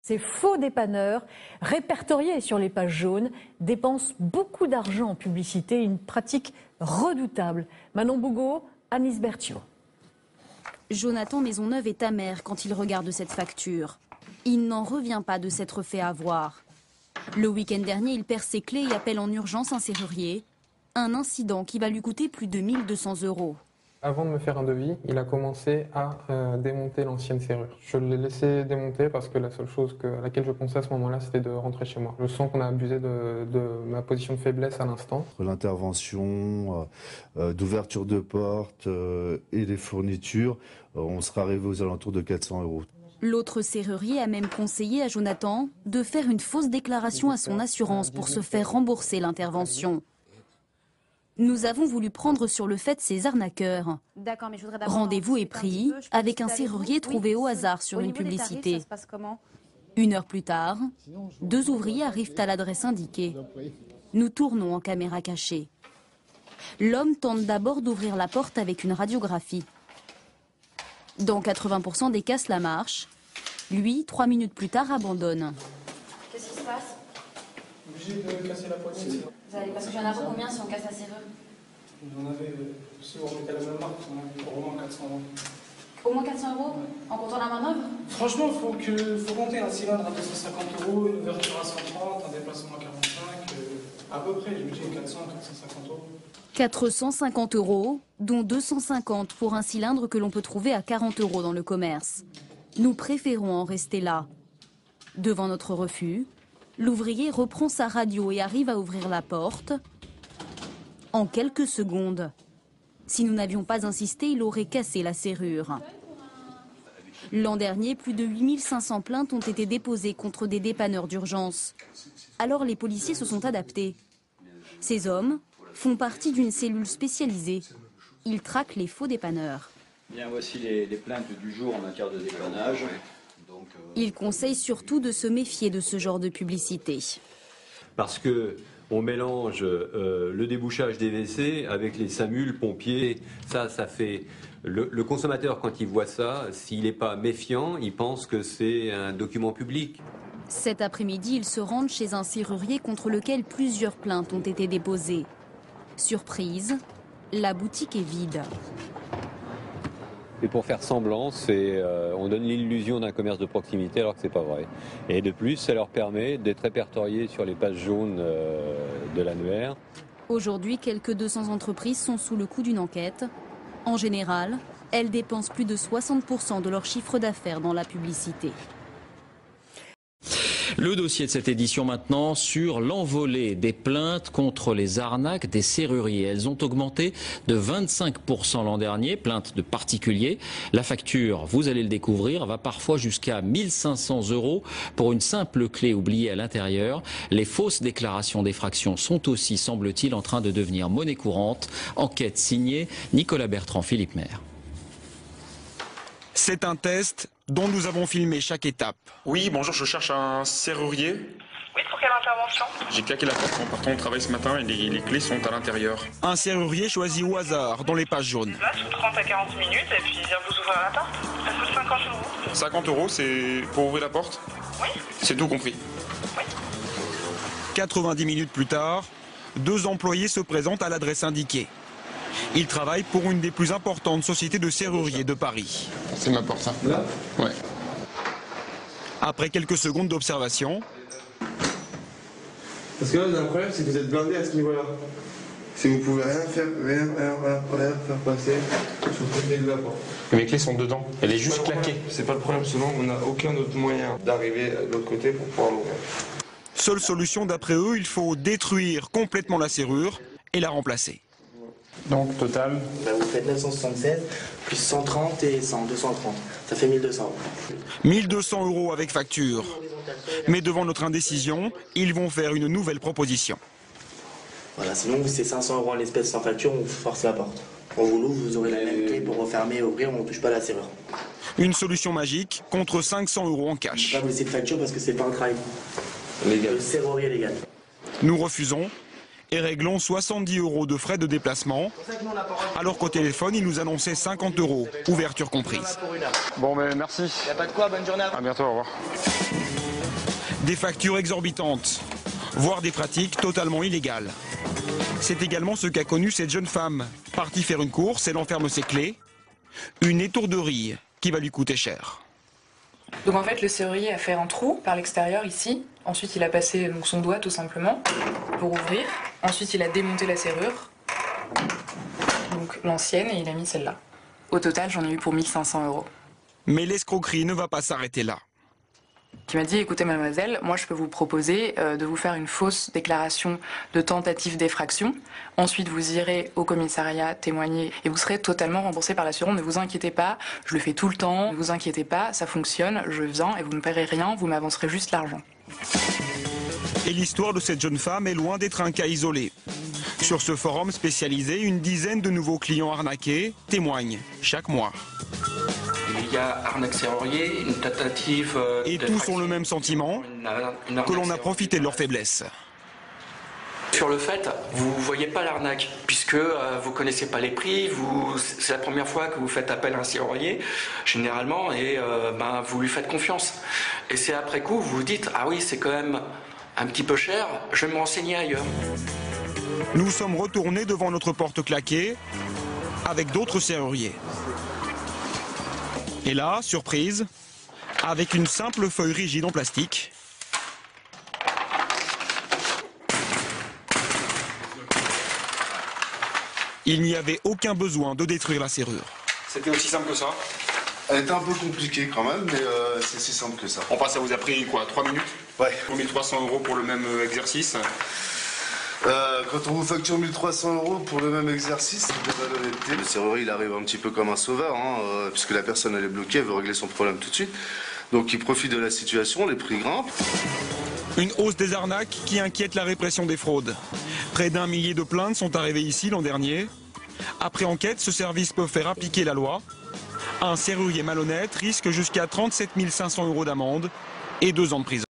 Ces faux dépanneurs, répertoriés sur les pages jaunes, dépensent beaucoup d'argent en publicité, une pratique redoutable. Manon Bougot, Anis Berthiaud. Jonathan Maisonneuve est amer quand il regarde cette facture. Il n'en revient pas de s'être fait avoir. Le week-end dernier, il perd ses clés et appelle en urgence un serrurier. Un incident qui va lui coûter plus de 1 200 €. Avant de me faire un devis, il a commencé à démonter l'ancienne serrure. Je l'ai laissé démonter parce que la seule chose à laquelle je pensais à ce moment-là, c'était de rentrer chez moi. Je sens qu'on a abusé de ma position de faiblesse à l'instant. L'intervention d'ouverture de porte et des fournitures, on sera arrivé aux alentours de 400 €. L'autre serrurier a même conseillé à Jonathan de faire une fausse déclaration à son assurance pour se faire rembourser l'intervention. Nous avons voulu prendre sur le fait ces arnaqueurs. Rendez-vous est pris avec un serrurier trouvé au hasard sur une publicité. 1 heure plus tard, 2 ouvriers arrivent à l'adresse indiquée. Nous tournons en caméra cachée. L'homme tente d'abord d'ouvrir la porte avec une radiographie. Dans 80% des cas, cela marche. Lui, 3 minutes plus tard, abandonne. Qu'est-ce qui se passe? Obligé de casser la poignée. Parce qu'il y en a combien si on casse la serrure? J'en avais, si on mettait la même marque, on avait au moins 400 €. Au moins 400 € en comptant la manœuvre? Franchement, il faut compter un cylindre à 250 €, une ouverture à 130, un déplacement à 45, à peu près, je me dis 400, 450 €. 450 €, dont 250 pour un cylindre que l'on peut trouver à 40 € dans le commerce. Nous préférons en rester là. Devant notre refus, l'ouvrier reprend sa radio et arrive à ouvrir la porte en quelques secondes. Si nous n'avions pas insisté, il aurait cassé la serrure. L'an dernier, plus de 8500 plaintes ont été déposées contre des dépanneurs d'urgence. Alors les policiers se sont adaptés. Ces hommes font partie d'une cellule spécialisée. Ils traquent les faux dépanneurs. Bien, voici les plaintes du jour en matière de dépannage. Ils conseillent surtout de se méfier de ce genre de publicité. Parce que on mélange le débouchage des WC avec les SAMU, pompiers. Ça fait... Le consommateur, quand il voit ça, s'il n'est pas méfiant, il pense que c'est un document public. Cet après-midi, ils se rendent chez un serrurier contre lequel plusieurs plaintes ont été déposées. Surprise, la boutique est vide. Et pour faire semblant, on donne l'illusion d'un commerce de proximité alors que c'est pas vrai. Et de plus, ça leur permet d'être répertoriés sur les pages jaunes de l'annuaire. Aujourd'hui, quelques 200 entreprises sont sous le coup d'une enquête. En général, elles dépensent plus de 60% de leur chiffre d'affaires dans la publicité. Le dossier de cette édition maintenant sur l'envolée des plaintes contre les arnaques des serruriers. Elles ont augmenté de 25% l'an dernier, plaintes de particuliers. La facture, vous allez le découvrir, va parfois jusqu'à 1 500 € pour une simple clé oubliée à l'intérieur. Les fausses déclarations d'effraction sont aussi, semble-t-il, en train de devenir monnaie courante. Enquête signée Nicolas Bertrand, Philippe Maire. C'est un test dont nous avons filmé chaque étape. Oui, bonjour, je cherche un serrurier. Oui, pour quelle intervention? J'ai claqué la porte en partant au travail ce matin et les clés sont à l'intérieur. Un serrurier choisi au hasard dans les pages jaunes. Là, sous 30 à 40 minutes et puis il vient vous ouvrir la porte. Ça coûte 50 €. 50 €, c'est pour ouvrir la porte? Oui. C'est tout compris. Oui. 90 minutes plus tard, 2 employés se présentent à l'adresse indiquée. Ils travaillent pour une des plus importantes sociétés de serruriers de Paris. C'est ma porte, ça. Là? Ouais. Après quelques secondes d'observation... Parce que là, le problème, c'est que vous êtes blindé à ce niveau-là. Si vous pouvez rien faire passer sur le côté de la porte. Mes clés sont dedans. Elle est juste claquée. C'est pas le problème, sinon on n'a aucun autre moyen d'arriver de l'autre côté pour pouvoir l'ouvrir. Seule solution d'après eux, il faut détruire complètement la serrure et la remplacer. Donc, total? Vous faites 976, plus 130 et 100, 230. Ça fait 1 200 €. 1 200 € avec facture. Mais devant notre indécision, ils vont faire une nouvelle proposition. Voilà, sinon c'est 500 € en l'espèce sans facture, on vous force la porte. On vous l'ouvre, vous aurez la même clé pour refermer et ouvrir, on ne touche pas la serrure. Une solution magique contre 500 € en cash. Je ne vais pas vous laisser de facture parce que c'est pas un travail légal. Le serrurier légal. Nous refusons et réglons 70 € de frais de déplacement, alors qu'au téléphone, il nous annonçait 50 €, ouverture comprise. Bon, mais merci. Il n'y a pas de quoi, bonne journée à vous. À bientôt, au revoir. Des factures exorbitantes, voire des pratiques totalement illégales. C'est également ce qu'a connu cette jeune femme. Partie faire une course, elle enferme ses clés. Une étourderie qui va lui coûter cher. Donc en fait, le serrurier a fait un trou par l'extérieur ici. Ensuite, il a passé donc, son doigt tout simplement pour ouvrir. Ensuite, il a démonté la serrure, donc l'ancienne, et il a mis celle-là. Au total, j'en ai eu pour 1 500 €. Mais l'escroquerie ne va pas s'arrêter là. Qui m'a dit, écoutez mademoiselle, moi je peux vous proposer de vous faire une fausse déclaration de tentative d'effraction. Ensuite vous irez au commissariat témoigner et vous serez totalement remboursé par l'assurance. Ne vous inquiétez pas, je le fais tout le temps, ne vous inquiétez pas, ça fonctionne, je viens et vous ne paierez rien, vous m'avancerez juste l'argent. Et l'histoire de cette jeune femme est loin d'être un cas isolé. Sur ce forum spécialisé, une dizaine de nouveaux clients arnaqués témoignent chaque mois. Il y a arnaque serrurier, une tentative... Et tous ont le même sentiment, que l'on a profité de leur faiblesse. Sur le fait, vous ne voyez pas l'arnaque, puisque vous ne connaissez pas les prix, c'est la première fois que vous faites appel à un serrurier, généralement, et vous lui faites confiance. Et c'est après coup, vous vous dites, ah oui, c'est quand même un petit peu cher, je vais me renseigner ailleurs. Nous sommes retournés devant notre porte claquée, avec d'autres serruriers. Et là, surprise, avec une simple feuille rigide en plastique. Il n'y avait aucun besoin de détruire la serrure. C'était aussi simple que ça? Elle était un peu compliquée quand même, mais c'est si simple que ça. Enfin, ça vous a pris quoi, 3 minutes? Ouais. Pour 1 300 € pour le même exercice? Quand on vous facture 1 300 € pour le même exercice, c'est de la honnêteté. Le serrurier, il arrive un petit peu comme un sauveur, puisque la personne elle est bloquée, elle veut régler son problème tout de suite. Donc il profite de la situation, les prix grimpent. Une hausse des arnaques qui inquiète la répression des fraudes. Près d'1 millier de plaintes sont arrivées ici l'an dernier. Après enquête, ce service peut faire appliquer la loi. Un serrurier malhonnête risque jusqu'à 37 500 € d'amende et 2 ans de prison.